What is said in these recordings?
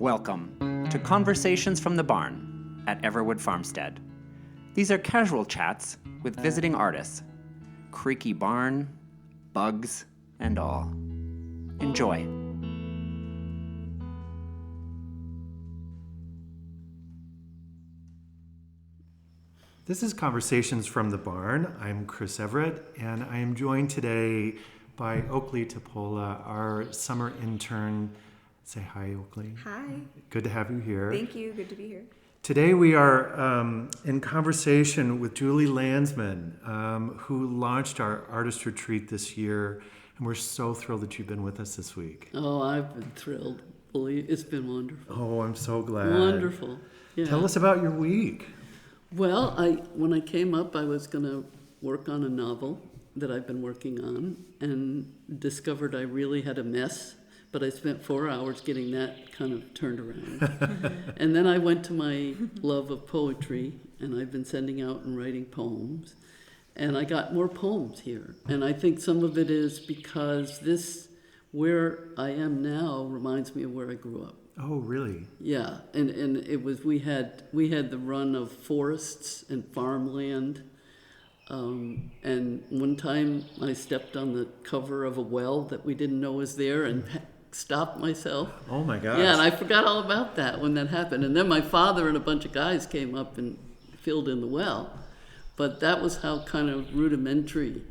Welcome to Conversations from the Barn at Everwood Farmstead. These are casual chats with visiting artists. Creaky barn, bugs, and all. Enjoy. This is Conversations from the Barn. I'm Chris Everett, and I am joined today by Oakley Topola, our summer intern. Say hi, Oakley. Hi. Good to have you here. Thank you. Good to be here. Today we are in conversation with Julie Landsman, who launched our artist retreat this year, and we're so thrilled that you've been with us this week. Oh, I've been thrilled. It's been wonderful. Oh, I'm so glad. Wonderful. Yeah. Tell us about your week. Well, when I came up, I was going to work on a novel that I've been working on and discovered I really had a mess, but I spent 4 hours getting that kind of turned around. And then I went to my love of poetry, and I've been sending out and writing poems. And I got more poems here. And I think some of it is because where I am now reminds me of where I grew up. Oh, really? Yeah, and it was we had the run of forests and farmland, and one time I stepped on the cover of a well that we didn't know was there and stopped myself. Oh my gosh. Yeah, and I forgot all about that when that happened. And then my father and a bunch of guys came up and filled in the well, but that was how kind of rudimentary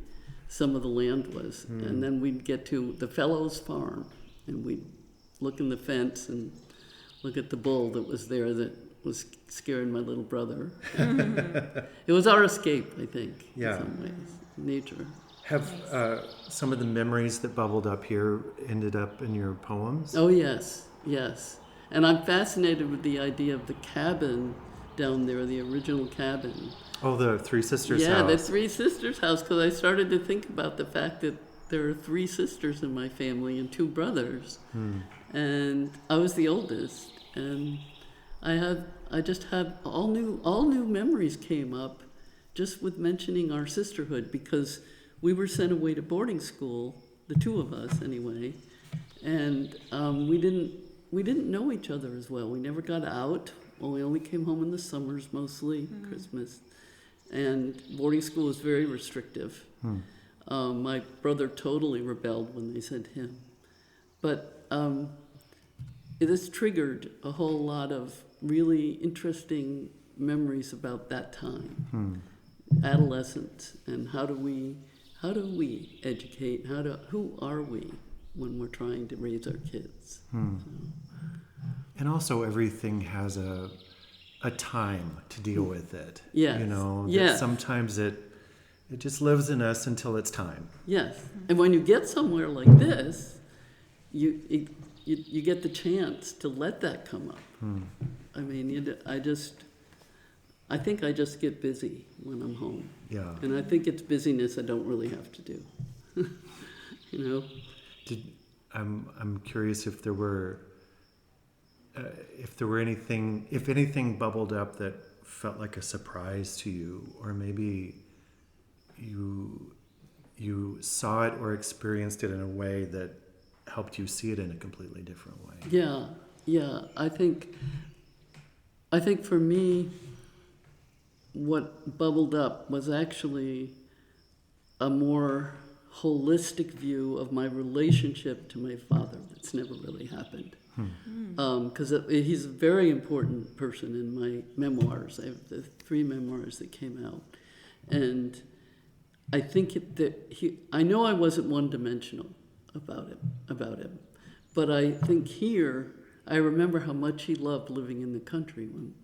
some of the land was. And then we'd get to the fellow's farm, and we'd look in the fence and look at the bull that was there that was scaring my little brother. It was our escape, I think, Yeah. in some ways, nature. Have some of the memories that bubbled up here ended up in your poems? Oh, yes. And I'm fascinated with the idea of the cabin down there, the original cabin. Oh, the Three Sisters house. Yeah, the Three Sisters house, because I started to think about the fact that there are 3 sisters in my family and 2 brothers. And I was the oldest, and I just have all new memories came up just with mentioning our sisterhood, because we were sent away to boarding school, the 2 of us anyway, and we didn't know each other as well. We never got out. Well, we only came home in the summers mostly, Christmas, and boarding school was very restrictive. My brother totally rebelled when they sent him, but it has triggered a whole lot of really interesting memories about that time, adolescence, and how do we educate? Who are we when we're trying to raise our kids? And also everything has a time to deal with it. Yes. You know, that Yes. sometimes it just lives in us until it's time. Yes, and when you get somewhere like this, you get the chance to let that come up. I mean, I think I just get busy when I'm home. Yeah. And I think it's busyness I don't really have to do. You know? I'm curious if there were if anything bubbled up that felt like a surprise to you, or maybe you saw it or experienced it in a way that helped you see it in a completely different way. Yeah. I think for me, what bubbled up was actually a more holistic view of my relationship to my father that's never really happened. Because he's a very important person in my memoirs. I have the 3 memoirs that came out. And I think I know I wasn't one-dimensional about him. But I think here, I remember how much he loved living in the country when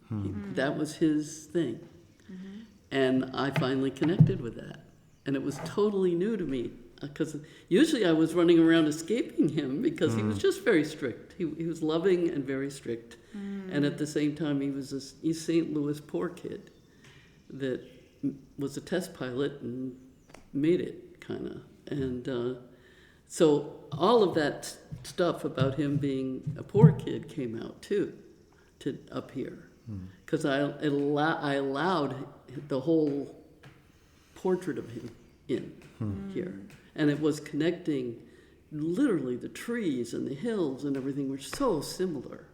that was his thing. And I finally connected with that. And it was totally new to me, because usually I was running around escaping him because he was just very strict. He was loving and very strict. And at the same time, he was this East St. Louis poor kid that was a test pilot and made it, kind of. And so all of that stuff about him being a poor kid came out too, up here. Because I allowed the whole portrait of him in here. And it was connecting, literally the trees and the hills and everything were so similar.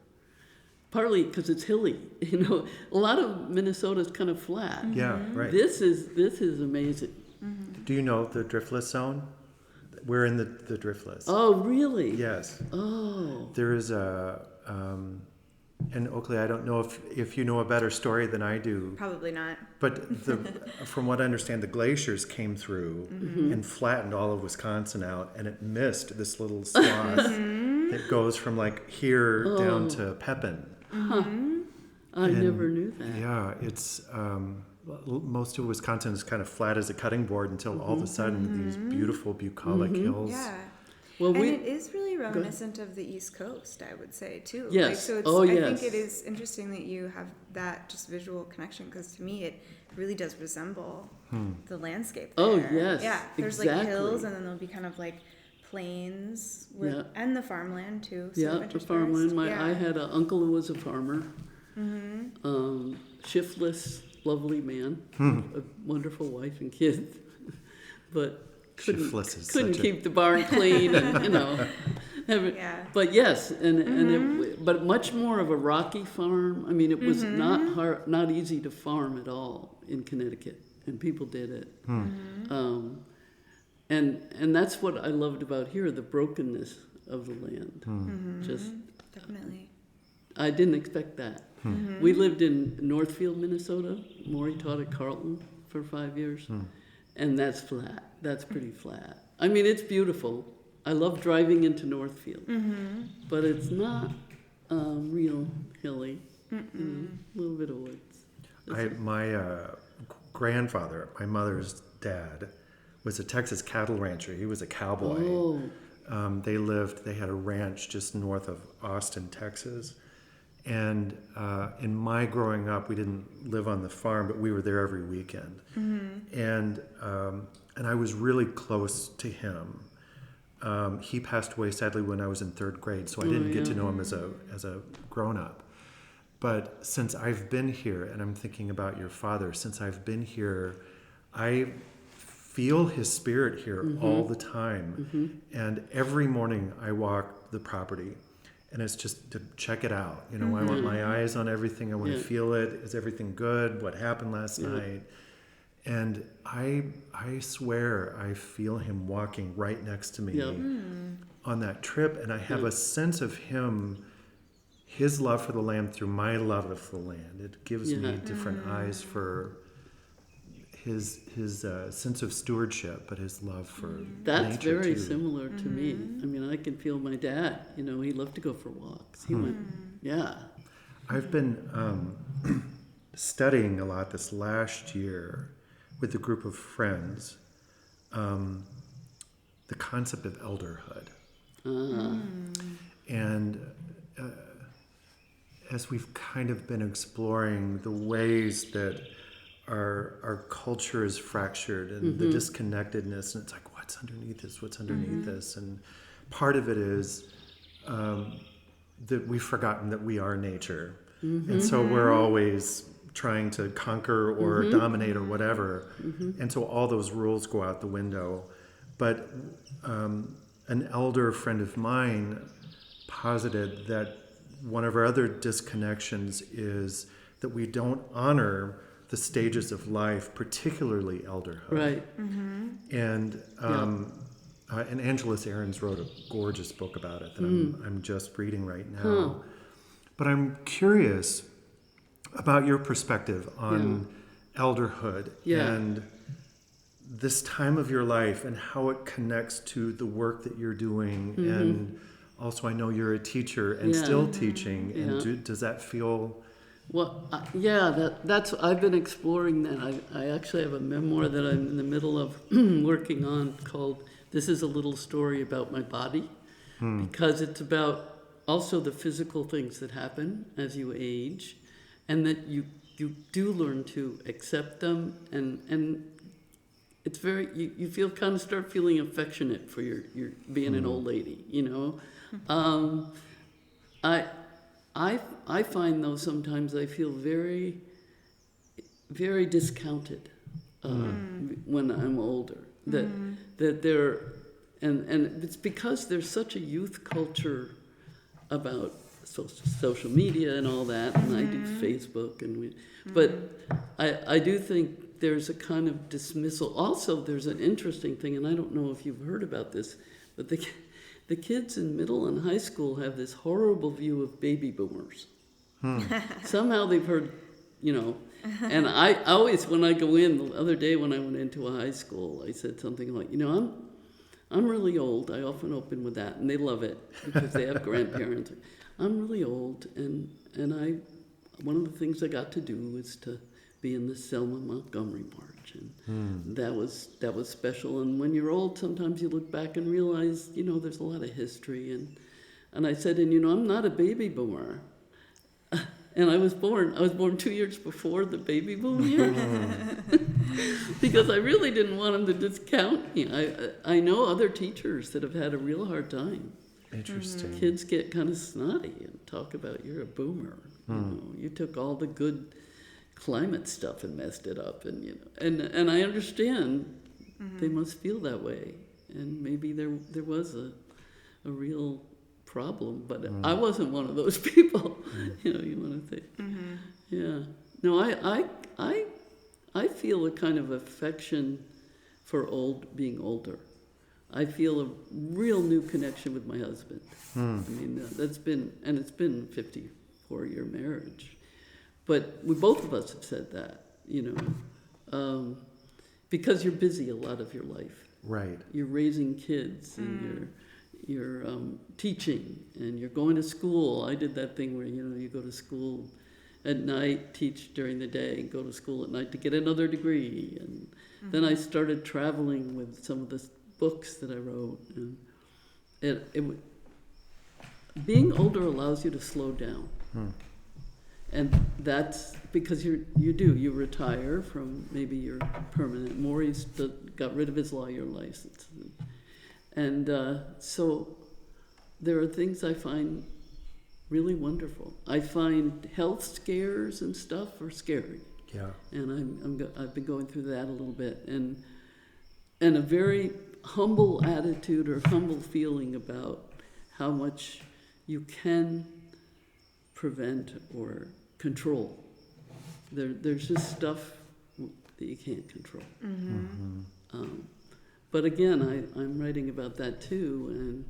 partly because it's hilly. A lot of Minnesota's kind of flat. Yeah, right. This is amazing. Do you know the driftless zone? We're in the driftless. Oh, really? Yes. Oh. There is in Oakley, I don't know if you know a better story than I do. Probably not. But from what I understand, the glaciers came through and flattened all of Wisconsin out, and it missed this little swath that goes from like here down to Pepin. I never knew that. Yeah, it's most of Wisconsin is kind of flat as a cutting board until all of a sudden these beautiful bucolic hills. Yeah. Well, And it is really reminiscent of the East Coast, I would say, too. Yes. So it's, I think it is interesting that you have that just visual connection, because to me it really does resemble the landscape there. Oh, yes, Yeah, there's exactly. like hills, and then there'll be kind of like plains with, and the farmland, too. Yeah, the farmland. I had an uncle who was a farmer, shiftless, lovely man, a wonderful wife and kids, but couldn't keep the barn clean, and But yes, but much more of a rocky farm. I mean, it was not easy to farm at all in Connecticut, and people did it. And that's what I loved about here, the brokenness of the land. Just definitely. I didn't expect that. We lived in Northfield, Minnesota. Maury taught at Carleton for 5 years. And that's flat. That's pretty flat. I mean, it's beautiful. I love driving into Northfield. But it's not real hilly. A little bit of woods. My grandfather, my mother's dad, was a Texas cattle rancher. He was a cowboy. Oh. They had a ranch just north of Austin, Texas. And in my growing up, we didn't live on the farm, but we were there every weekend. And I was really close to him. He passed away sadly when I was in third grade, so I didn't get to know him as a grown-up. But since I've been here, and I'm thinking about your father, since I've been here, I feel his spirit here all the time. And every morning I walk the property. And it's just to check it out. I want my eyes on everything. I want to feel it. Is everything good? What happened last night? And I swear I feel him walking right next to me on that trip. And I have a sense of him, his love for the land through my love of the land. It gives me different eyes for his sense of stewardship, but his love for That's nature very too. similar to me. I mean, I can feel my dad. He loved to go for walks. He went, I've been studying a lot this last year with a group of friends, the concept of elderhood. And as we've kind of been exploring the ways that our culture is fractured and the disconnectedness, and it's like, what's underneath this? And part of it is that we've forgotten that we are nature. And so we're always trying to conquer or dominate or whatever. And so all those rules go out the window. But an elder friend of mine posited that one of our other disconnections is that we don't honor the stages of life, particularly elderhood. right. And Angeles Aarons wrote a gorgeous book about it that I'm just reading right now. But I'm curious about your perspective on elderhood and this time of your life and how it connects to the work that you're doing. And also, I know you're a teacher and still teaching. And does that feel... Well, that's I've been exploring that. I actually have a memoir that I'm in the middle of working on called "This Is a Little Story About My Body," because it's about also the physical things that happen as you age, and that you do learn to accept them, and it's very you feel kind of start feeling affectionate for your being an old lady, I find, though, sometimes I feel very, very discounted when I'm older. That there, and it's because there's such a youth culture about social media and all that, and I do Facebook, but I do think there's a kind of dismissal. Also, there's an interesting thing, and I don't know if you've heard about this, but the kids in middle and high school have this horrible view of baby boomers. Somehow they've heard, and I always, when I go in, the other day when I went into a high school, I said something like, I'm really old. I often open with that, and they love it because they have grandparents. I'm really old, and one of the things I got to do was to be in the Selma Montgomery March, and that was special. And when you're old, sometimes you look back and realize, there's a lot of history. And I said, I'm not a baby boomer. And I was born 2 years before the baby boom years. Because I really didn't want them to discount me. I know other teachers that have had a real hard time. Interesting. Kids get kind of snotty and talk about you're a boomer. You took all the good climate stuff and messed it up, and I understand they must feel that way, and maybe there was a real problem, but I wasn't one of those people. You want to think, yeah. No, I feel a kind of affection for being older. I feel a real new connection with my husband. I mean, it's been a 54-year marriage, but both of us have said that, because you're busy a lot of your life. Right. You're raising kids, and you're teaching, and you're going to school. I did that thing where you go to school at night, teach during the day, and go to school at night to get another degree. And then I started traveling with some of the books that I wrote, and being older allows you to slow down. And that's because you retire from maybe your permanent. Maurice got rid of his lawyer license. And so there are things I find really wonderful. I find health scares and stuff are scary. Yeah. And I've been going through that a little bit, and a very humble attitude or humble feeling about how much you can prevent or control. There's just stuff that you can't control. But again, I'm writing about that too, and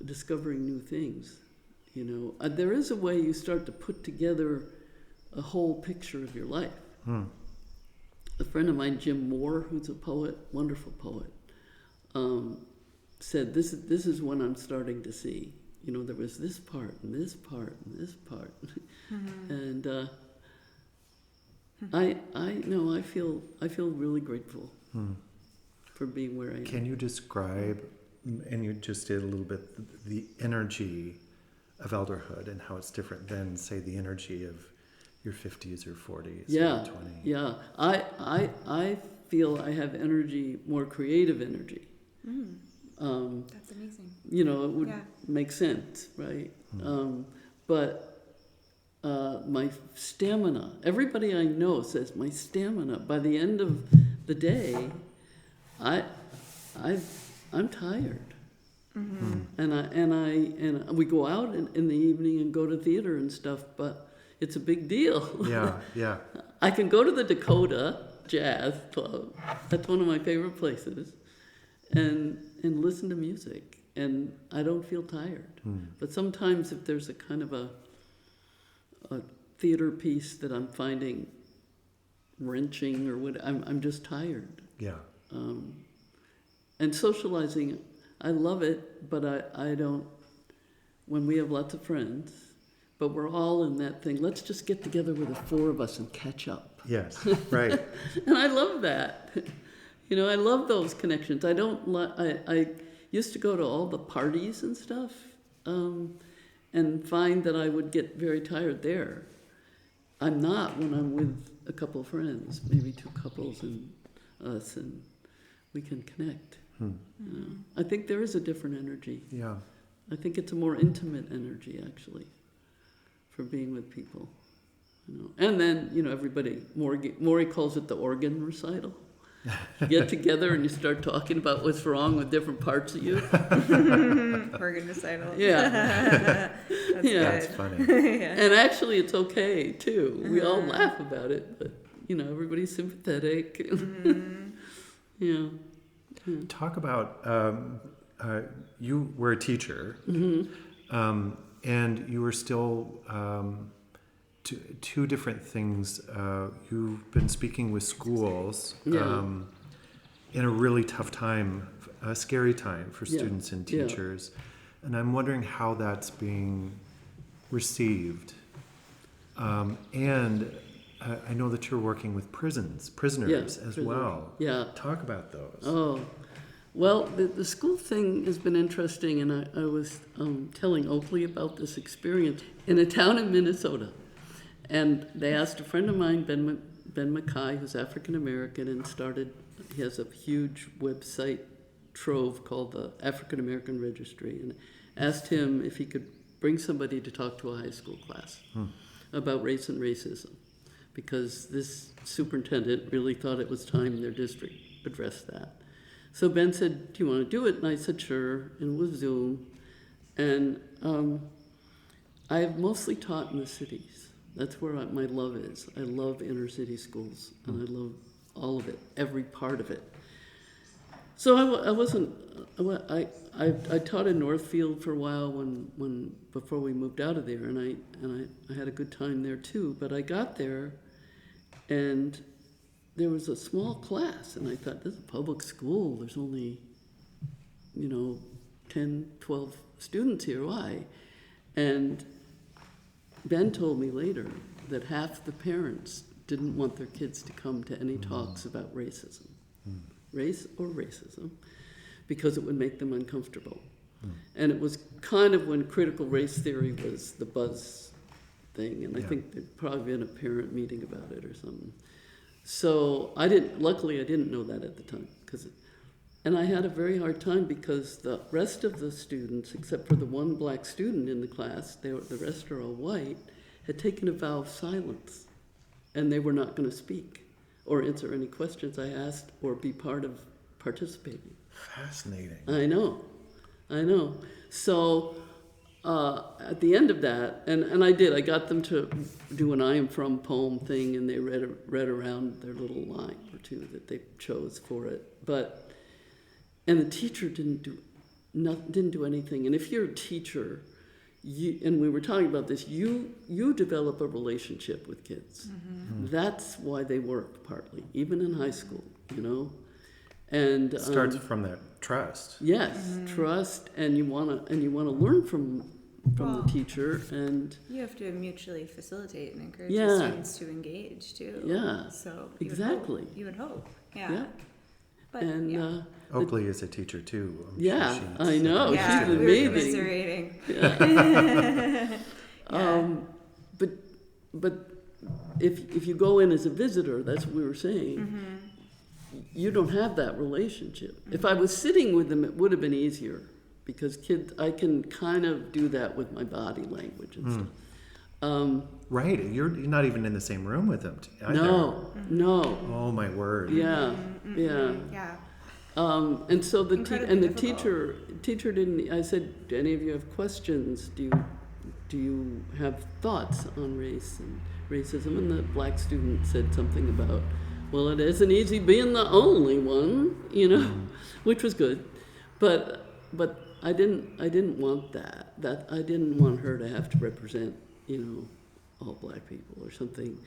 discovering new things. There is a way you start to put together a whole picture of your life. A friend of mine, Jim Moore, who's a poet, wonderful poet, said, this is when I'm starting to see. There was this part and this part and this part. And I feel really grateful for being where I am. Can you describe, and you just did a little bit, the energy of elderhood and how it's different than, say, the energy of your 50s or 40s or 20s? Yeah. I feel I have energy, more creative energy. That's amazing. It would make sense, right? But my stamina, everybody I know says my stamina, by the end of the day, I'm tired. And we go out in the evening and go to theater and stuff, but it's a big deal. Yeah. I can go to the Dakota Jazz Club. That's one of my favorite places. And listen to music, and I don't feel tired. But sometimes if there's a kind of a theater piece that I'm finding wrenching or what, I'm just tired. Yeah. And socializing, I love it, but I don't, when we have lots of friends, but we're all in that thing, let's just get together with the four of us and catch up. Yes, right. And I love that. I love those connections. I used to go to all the parties and stuff, and find that I would get very tired there. I'm not when I'm with a couple of friends, maybe two couples and us, and we can connect. I think there is a different energy. Yeah. I think it's a more intimate energy, actually, for being with people. And then, everybody, Maury calls it the organ recital. You get together and you start talking about what's wrong with different parts of you. Organ recital. Yeah. That's Yeah. That's good. funny. And actually, it's okay too. We all laugh about it, but everybody's sympathetic. Yeah. Talk about you were a teacher, and you were still two different things. You've been speaking with schools in a really tough time, a scary time for students and teachers, and I'm wondering how that's being received. And I know that you're working with prisoners as well. Yeah. Talk about those. Oh, well, the school thing has been interesting, and I was telling Oakley about this experience in a town in Minnesota. And they asked a friend of mine, Ben Mackay, who's African American, and he has a huge website trove called the African American Registry, and asked him if he could bring somebody to talk to a high school class about race and racism, because this superintendent really thought it was time their district addressed that. So Ben said, "Do you want to do it?" And I said, "Sure," and it was Zoom. And I have mostly taught in the cities. That's where my love is. I love inner city schools, and I love all of it, every part of it. So I taught in Northfield for a while before we moved out of there, and I had a good time there too. But I got there, and there was a small class, and I thought, this is a public school. There's only, 10, 12 students here. Why? And Ben told me later that half the parents didn't want their kids to come to any talks about racism, race or racism, because it would make them uncomfortable. And it was kind of when critical race theory was the buzz thing, and I think there'd probably been a parent meeting about it or something. So luckily I didn't know that at the time, and I had a very hard time because the rest of the students, except for the one black student in the class, the rest are all white, had taken a vow of silence, and they were not going to speak or answer any questions I asked or be part of participating. Fascinating. I know. So at the end of that, and I got them to do an I am from poem thing, and they read around their little line or two that they chose for it. And the teacher didn't do anything. And if you're a teacher, and we were talking about this, you develop a relationship with kids. That's why they work partly, even in high school, And it starts from that trust. Yes, trust, and you wanna learn from the teacher, and you have to mutually facilitate and encourage Yeah. the students to engage too. Yeah, So exactly. You would hope. Yeah. Yeah. But and Oakley is a teacher too. I'm yeah, sure I know. yeah, She's we were amazing. commiserating. But if you go in as a visitor, that's what we were saying. You don't have that relationship. If I was sitting with them, it would have been easier, because kids, I can kind of do that with my body language and stuff. Right, you're not even in the same room with them either. No. Oh my word. Yeah. Yeah. And so the Incredibly teacher didn't. I said, "Do any of you have questions? Do you have thoughts on race and racism?" And the black student said something about, "Well, it isn't easy being the only one," which was good, but I didn't want that. That I didn't want her to have to represent, all black people or something.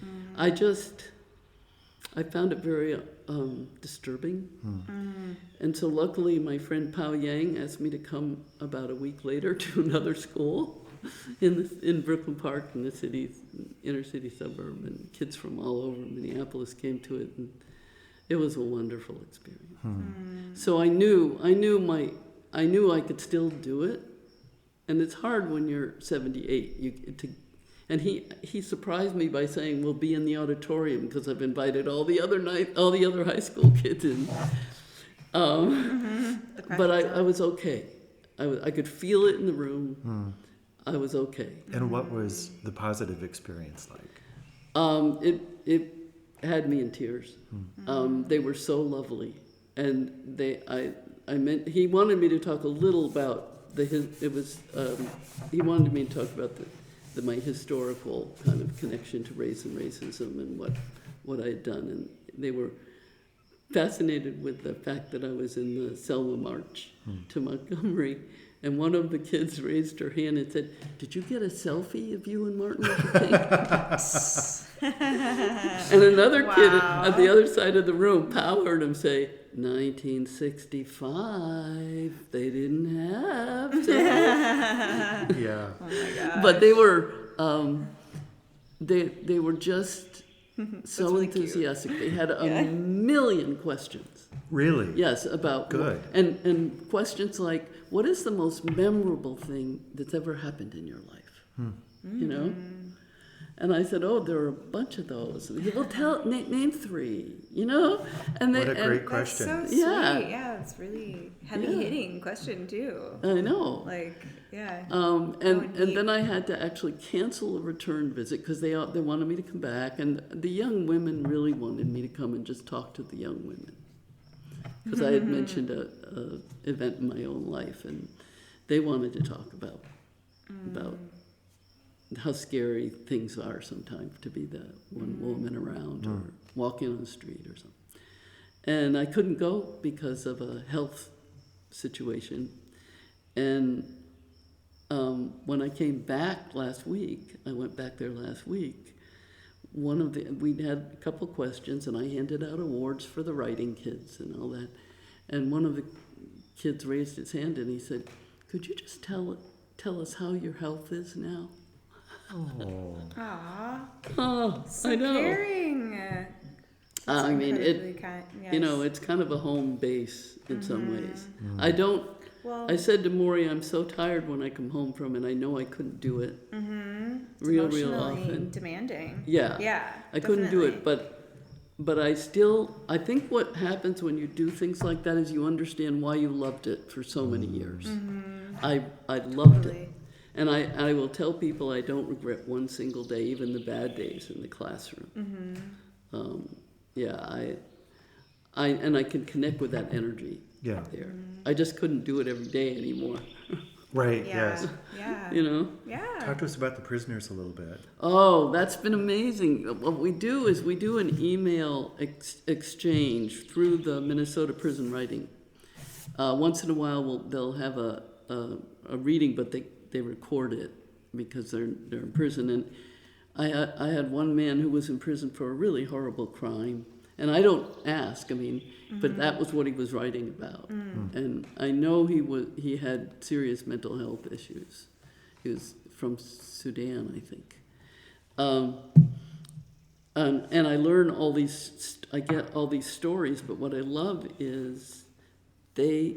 I found it very disturbing. And so luckily my friend Pao Yang asked me to come about a week later to another school in Brooklyn Park, in the inner city suburb, and kids from all over Minneapolis came to it, and it was a wonderful experience. So I knew I could still do it, and it's hard when you're 78. And he surprised me by saying, "We'll be in the auditorium," because I've invited all the other high school kids in. But I was okay. I could feel it in the room. I was okay. And what was the positive experience like? It had me in tears. They were so lovely, and he wanted me to talk a little about he wanted me to talk about my historical kind of connection to race and racism and what I had done, and they were fascinated with the fact that I was in the Selma March to Montgomery, and one of the kids raised her hand and said, "Did you get a selfie of you and Martin Luther King?" And another kid at the other side of the room, Powell, heard him say, 1965, they didn't have selfies. Yeah. Oh my God. But they were they were just so really cute. enthusiastic. They had a million questions. Really? Yes, about Good. And questions like, what is the most memorable thing that's ever happened in your life? You know? And I said, oh, there are a bunch of those. And he said, well, name three, you know? And What a great That's question. so sweet. Yeah. Yeah, it's really heavy-hitting question, too. I know. Like, yeah. And neat. then I had to actually cancel a return visit because they wanted me to come back, and the young women really wanted me to come and just talk to the young women because I had mentioned a event in my own life, and they wanted to talk about how scary things are sometimes to be the one woman around or walking on the street or something. And I couldn't go because of a health situation, and when I came back last week, I went back there last week, we'd had a couple questions, and I handed out awards for the writing kids and all that. And one of the kids raised his hand and he said, could you just tell us how your health is now? Oh. Aw. Oh, So I know. caring. That's I mean, incredibly kind. you know, Yes. it's kind of a home base in some ways. Mm. Well, I said to Maury, I'm so tired when I come home from it. I know I couldn't do it it's real emotionally often. demanding. Yeah. Yeah. I couldn't do definitely. it, but I think what happens when you do things like that is you understand why you loved it for so many years. I loved it. Totally. And I will tell people I don't regret one single day, even the bad days in the classroom. I can connect with that energy there. I just couldn't do it every day anymore. Right, Yeah. yes. Yeah. You know? Yeah. Talk to us about the prisoners a little bit. Oh, that's been amazing. What we do is we do an email exchange through the Minnesota Prison Writing. Once in a while, they'll have a reading, but they record it because they're in prison. And I had one man who was in prison for a really horrible crime, and I don't ask. I mean, but that was what he was writing about, and I know he had serious mental health issues. He was from Sudan, I think. And I learn I get all these stories, but what I love is I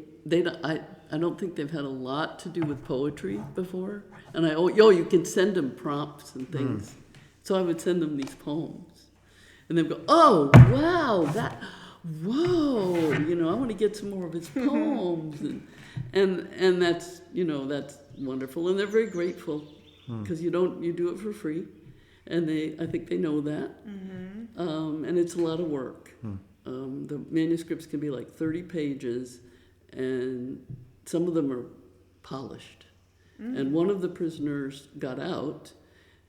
don't think they've had a lot to do with poetry before. And you can send them prompts and things. So I would send them these poems. And they'd go, oh, wow, whoa, I want to get some more of his poems. And that's, that's wonderful. And they're very grateful because you do it for free. And I think they know that. And it's a lot of work. The manuscripts can be like 30 pages, and some of them are polished. And one of the prisoners got out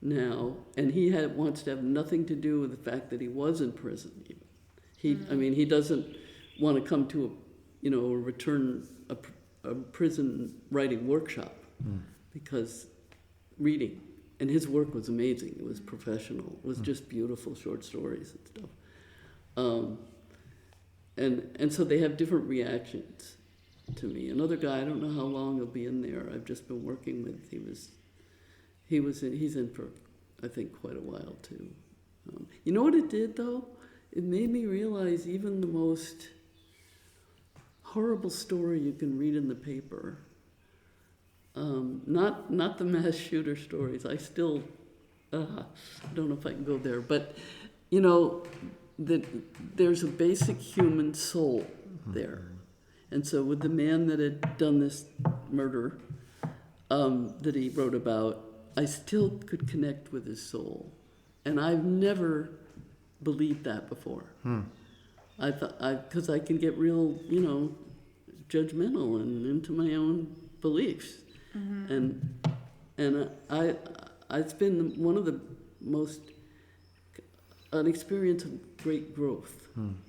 now, and he wants to have nothing to do with the fact that he was in prison. Even he doesn't want to come to a prison writing workshop because reading. And his work was amazing. It was professional. It was just beautiful short stories and stuff. And so they have different reactions to me. Another guy, I don't know how long he'll be in there. I've just been working with. He's in for, I think, quite a while too. You know what it did though? It made me realize even the most horrible story you can read in the paper. Not the mass shooter stories. I still don't know if I can go there, but there's a basic human soul there. And so with the man that had done this murder that he wrote about, I still could connect with his soul. And I've never believed that before. I thought, because I can get real, judgmental and into my own beliefs. And it's been one of the most, an experience of great growth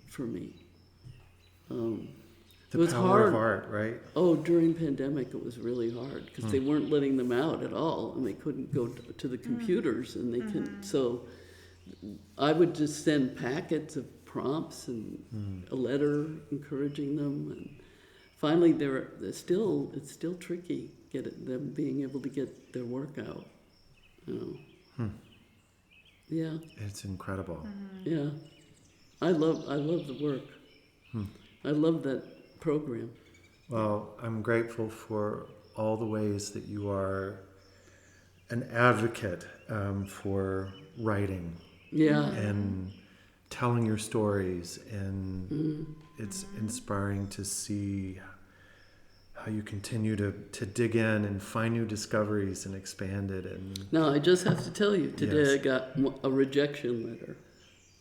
for me. It was power hard. of art, right? Oh, during pandemic, it was really hard because they weren't letting them out at all, and they couldn't go to the computers, and they couldn't. So I would just send packets of prompts and a letter encouraging them, and finally, it's still tricky them being able to get their work out. Yeah. It's incredible. Yeah, I love the work. I love that program. Well, I'm grateful for all the ways that you are an advocate for writing. Yeah. And telling your stories, and it's inspiring to see how you continue to dig in and find new discoveries and expand it. And Now, I just have to tell you, today Yes. I got a rejection letter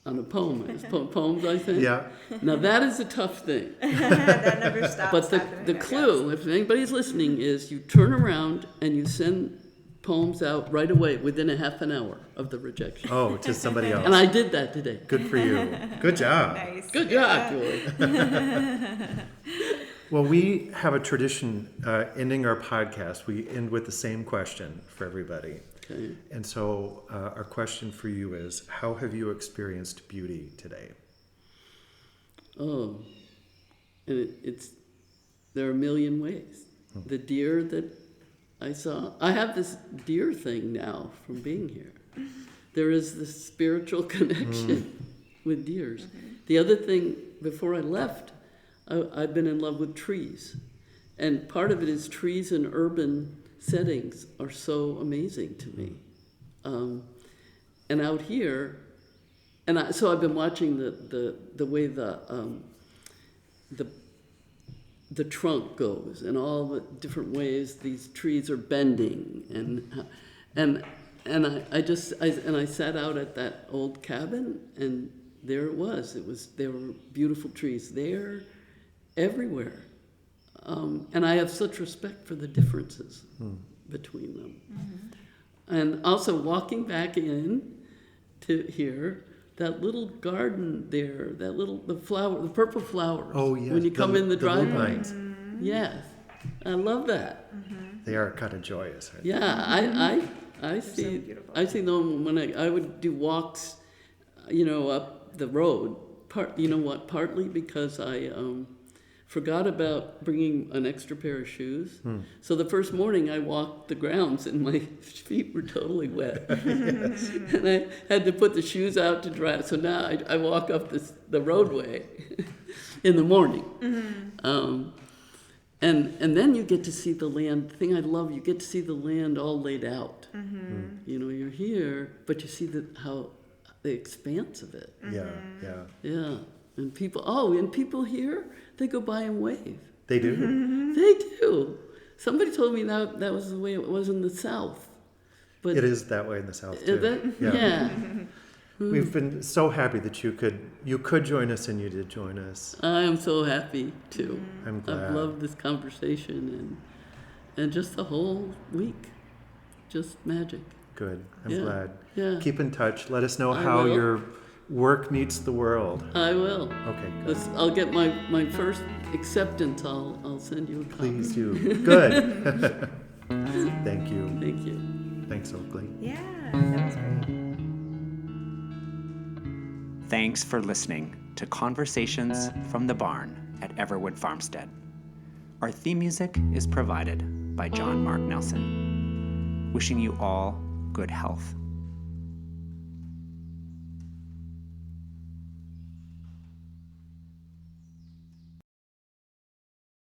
on a poem. It's poems, I think. yeah, Now, that is a tough thing. That never stops. But the clue, if anybody's listening, is you turn around and you send poems out right away within a half an hour of the rejection. oh, to somebody else. And I did that today. Good for you. Good job. Nice. Good job, Julie. Well, we have a tradition ending our podcast. We end with the same question for everybody. Okay. And so our question for you is, how have you experienced beauty today? Oh, and there are a million ways. The deer that I saw, I have this deer thing now from being here. There is this spiritual connection with deers. The other thing, before I left, I've been in love with trees. And part of it is trees in urban settings are so amazing to me. And out here, so I've been watching the way the trunk goes and all the different ways these trees are bending, and I sat out at that old cabin, and there it was. There were beautiful trees there, everywhere, and I have such respect for the differences between them. And also walking back in to here, that little garden there, the purple flowers. Oh, yes. When you come in the driveway. lupines. Yes, I love that. They are kind of joyous. Right? Yeah, I see. so beautiful. I see them when I would do walks, up the road. Partly because I forgot about bringing an extra pair of shoes. So the first morning I walked the grounds and my feet were totally wet. And I had to put the shoes out to dry. So now I walk up the roadway in the morning. And then you get to see the land. The thing I love, you get to see the land all laid out. You're here, but you see the expanse of it. Yeah. And people here, they go by and wave. They do. They do. Somebody told me that was the way it was in the South. But It is that way in the South too. yeah. We've been so happy that you could join us, and you did join us. I am so happy too. I'm glad. I've loved this conversation and just the whole week. Just magic. Good. I'm Yeah. glad. Yeah. Keep in touch. Let us know I how will. your work meets the world. I will. Okay, good. I'll get my first acceptance. I'll send you a copy. Please do. Good. Thank you. Thank you. Thanks, Oakley. Yeah, that was great. Thanks for listening to Conversations from the Barn at Everwood Farmstead. Our theme music is provided by John Mark Nelson. Wishing you all good health.